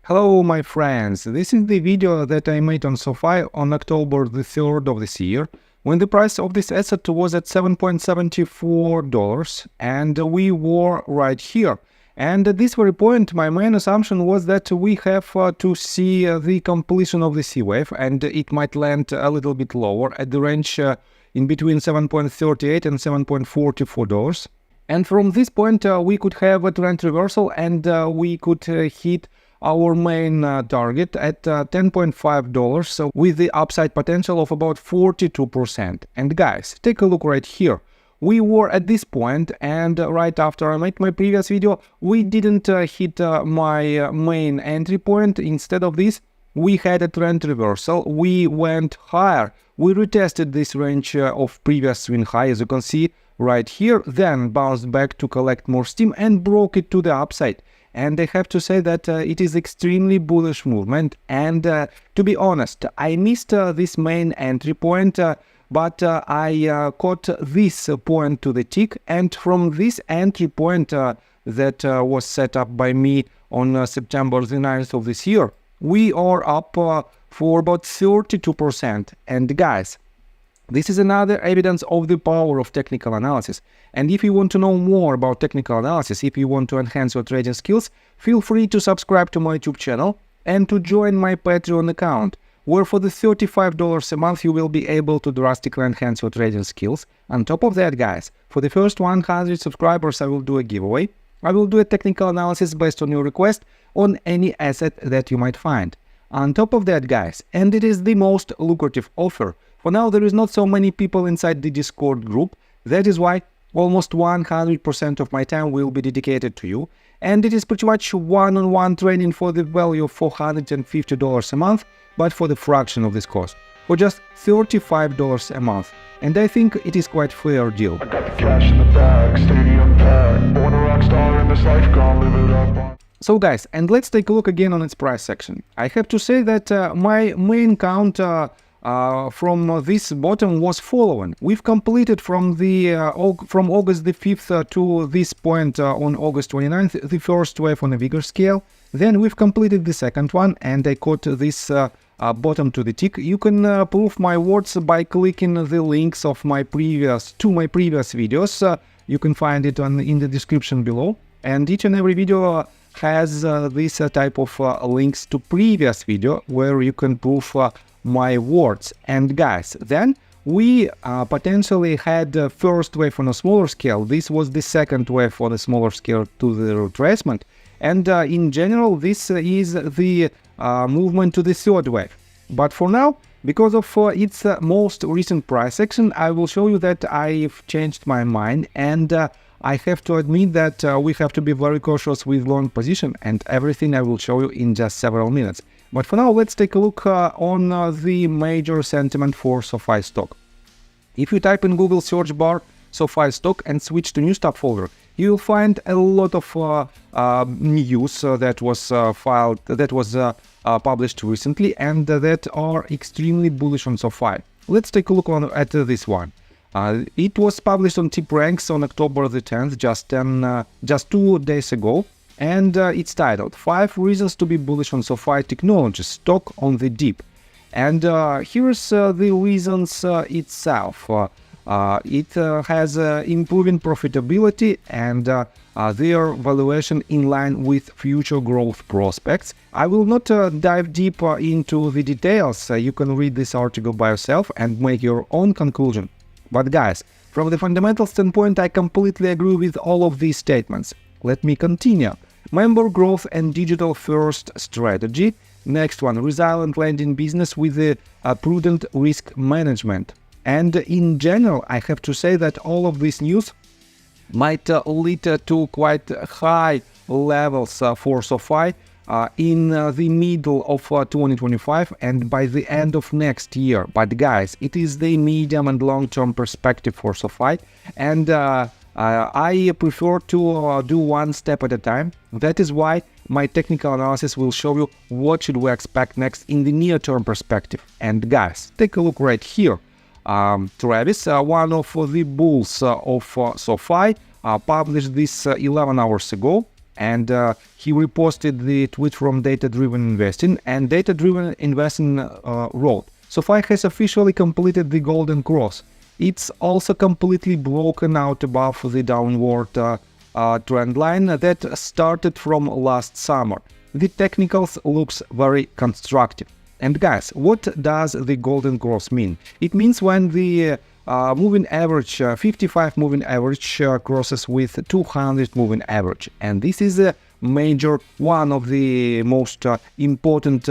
Hello my friends, this is the video that I made on SOFI on October the 3rd of this year, when the price of this asset was at $7.74 and we were right here. And at this very point my main assumption was that we have to see the completion of the C wave, and it might land a little bit lower at the range in between $7.38 and $7.44. And from this point we could have a trend reversal and we could hit our main target at $10.5, so with the upside potential of about 42%. And guys, take a look right here. We were at this point, and right after I made my previous video, we didn't hit my main entry point. Instead of this, we had a trend reversal. We went higher. We retested this range of previous swing high, as you can see right here, then bounced back to collect more steam and broke it to the upside. And I have to say that it is extremely bullish movement, and to be honest, I missed this main entry point, but I caught this point to the tick, and from this entry point that was set up by me on September the 9th of this year, we are up for about 32%. And guys, this is another evidence of the power of technical analysis. And if you want to know more about technical analysis, if you want to enhance your trading skills, feel free to subscribe to my YouTube channel and to join my Patreon account, where for the $35 a month you will be able to drastically enhance your trading skills. On top of that, guys, for the first 100 subscribers I will do a giveaway. I will do a technical analysis based on your request on any asset that you might find. On top of that, guys, and it is the most lucrative offer, for now there is not so many people inside the Discord group. That is why almost 100% of my time will be dedicated to you, and it is pretty much one-on-one training for the value of $450 a month, but for the fraction of this cost, for just $35 a month. And I think it is quite fair deal. I got the cash in the bag, stadium packed, born a rock star in this life, gonna live it up. So guys, and let's take a look again on its price section. I have to say that my main count from this bottom was following. We've completed from the from August the 5th to this point on August 29th the first wave on a bigger scale. Then we've completed the second one, and I caught this bottom to the tick. You can prove my words by clicking the links of my previous videos. You can find it in the description below, and each and every video has this type of links to previous video where you can prove my words. And guys, then we potentially had the first wave on a smaller scale. This was the second wave on a smaller scale to the retracement, and in general this is the movement to the third wave. But for now, because of its most recent price action, I will show you that I've changed my mind, and I have to admit that we have to be very cautious with long position, and everything I will show you in just several minutes. But for now, let's take a look on the major sentiment for SOFI stock. If you type in Google search bar SOFI stock and switch to new stock folder, you will find a lot of news that was published recently and that are extremely bullish on SOFI. Let's take a look at this one. It was published on TipRanks on October the 10th, just 2 days ago, and it's titled 5 Reasons to be Bullish on SOFI Technologies Stock on the Dip. And here's the reasons itself. It has improving profitability and their valuation in line with future growth prospects. I will not dive deeper into the details. You can read this article by yourself and make your own conclusion. But guys, from the fundamental standpoint, I completely agree with all of these statements. Let me continue. Member growth and digital first strategy. Next one, resilient lending business with a prudent risk management. And in general, I have to say that all of this news might lead to quite high levels for SOFI in the middle of 2025 and by the end of next year. But guys, it is the medium and long-term perspective for SOFI, and I prefer to do one step at a time. That is why my technical analysis will show you what should we expect next in the near-term perspective. And guys, take a look right here. Travis, one of the bulls of SOFI, published this 11 hours ago, and he reposted the tweet from Data-Driven Investing, and Data-Driven Investing wrote, SOFI has officially completed the golden cross. It's also completely broken out above the downward trend line that started from last summer. The technicals looks very constructive. And guys, what does the golden cross mean? It means when the moving average, 55 moving average crosses with 200 moving average. And this is a major, one of the most important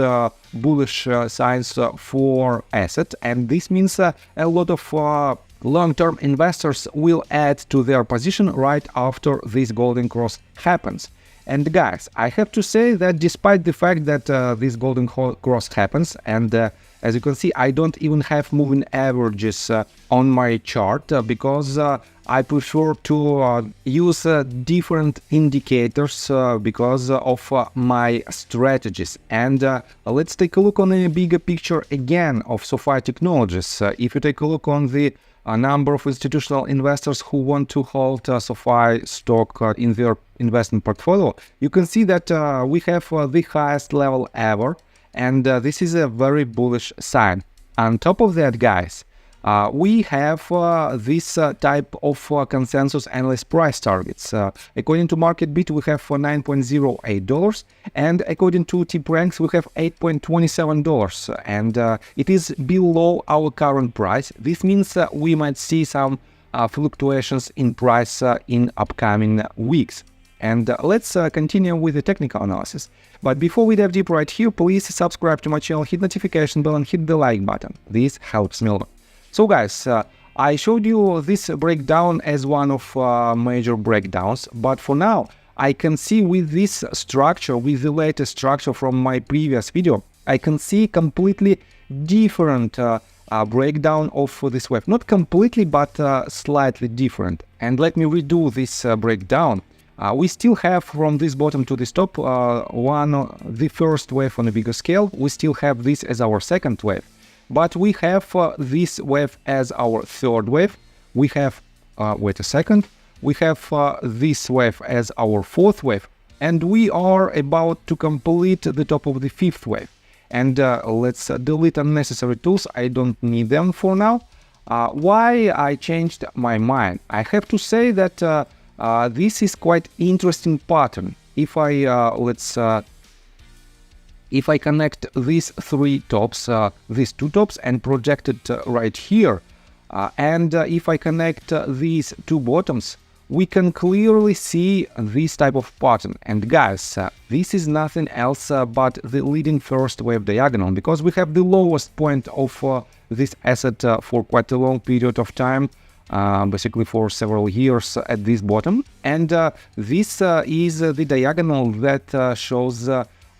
bullish signs for asset. And this means a lot of long-term investors will add to their position right after this golden cross happens. And guys, I have to say that despite the fact that this golden cross happens, and as you can see, I don't even have moving averages on my chart because I prefer to use different indicators because of my strategies. And let's take a look on a bigger picture again of SOFI Technologies. If you take a look on the number of institutional investors who want to hold SOFI stock in their investment portfolio, you can see that we have the highest level ever, and this is a very bullish sign. On top of that, guys, we have this type of consensus analyst price targets. According to MarketBeat, we have $9.08, and according to TPRanks, we have $8.27, and it is below our current price. This means we might see some fluctuations in price in upcoming weeks. And let's continue with the technical analysis. But before we dive deep right here, please subscribe to my channel, hit notification bell, and hit the like button. This helps me a lot. So guys, I showed you this breakdown as one of major breakdowns, but for now, I can see with this structure, with the latest structure from my previous video, I can see completely different breakdown of this wave. Not completely, but slightly different. And let me redo this breakdown. We still have from this bottom to this top the first wave on a bigger scale. We still have this as our second wave. But we have this wave as our third wave. We have, wait a second, we have this wave as our fourth wave. And we are about to complete the top of the fifth wave. And let's delete unnecessary tools. I don't need them for now. Why I changed my mind? I have to say that this is quite interesting pattern. If I if I connect these three tops, these two tops, and project it right here, and if I connect these two bottoms, we can clearly see this type of pattern. And guys, this is nothing else but the leading first wave diagonal, because we have the lowest point of this asset for quite a long period of time, basically for several years at this bottom. And this is the diagonal that shows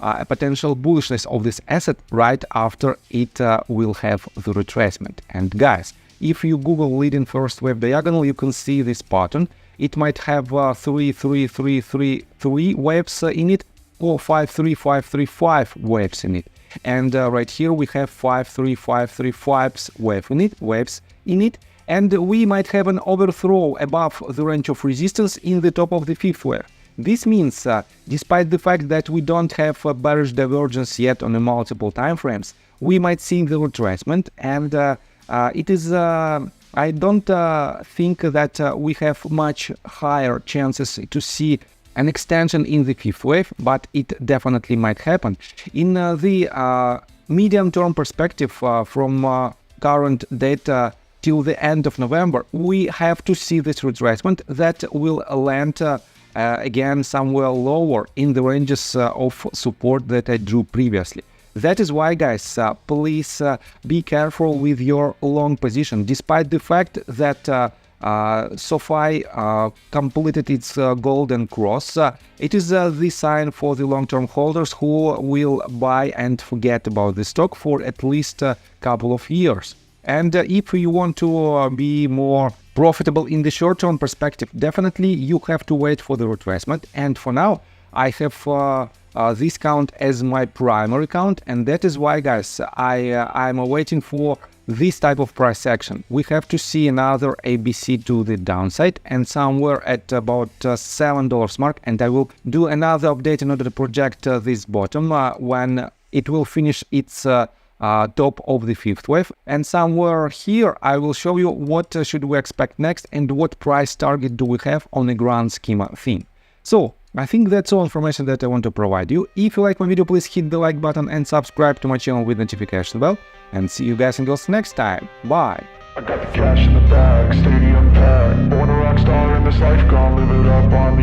a potential bullishness of this asset right after it will have the retracement. And guys, if you Google leading first wave diagonal, you can see this pattern. It might have 3, 3, 3, 3, 3 waves in it, or 5, 3, 5, 3, 5 waves in it. And right here we have 5, 3, 5, 3, 5 waves in it. And we might have an overthrow above the range of resistance in the top of the fifth wave. This means, despite the fact that we don't have a bearish divergence yet on a multiple time frames, we might see the retracement, and it is, I don't think that we have much higher chances to see an extension in the fifth wave, but it definitely might happen. In the medium-term perspective from current data till the end of November, we have to see this retracement that will land again somewhere lower in the ranges of support that I drew previously. That is why, guys, please be careful with your long position. Despite the fact that SOFI completed its golden cross, it is the sign for the long-term holders who will buy and forget about the stock for at least a couple of years. And if you want to be more profitable in the short-term perspective, definitely you have to wait for the retracement. And for now, I have this count as my primary count, and that is why, guys, I'm waiting for this type of price action. We have to see another ABC to the downside and somewhere at about $7 mark, and I will do another update in order to project this bottom when it will finish its top of the fifth wave, and somewhere here I will show you what should we expect next and what price target do we have on a grand scheme thing. So I think that's all information that I want to provide you. If you like my video, please hit the like button and subscribe to my channel with notification bell, and see you guys and girls next time. Bye. I got the cash in the bag, stadium packed. Born a rock star in this life, gonna live it up on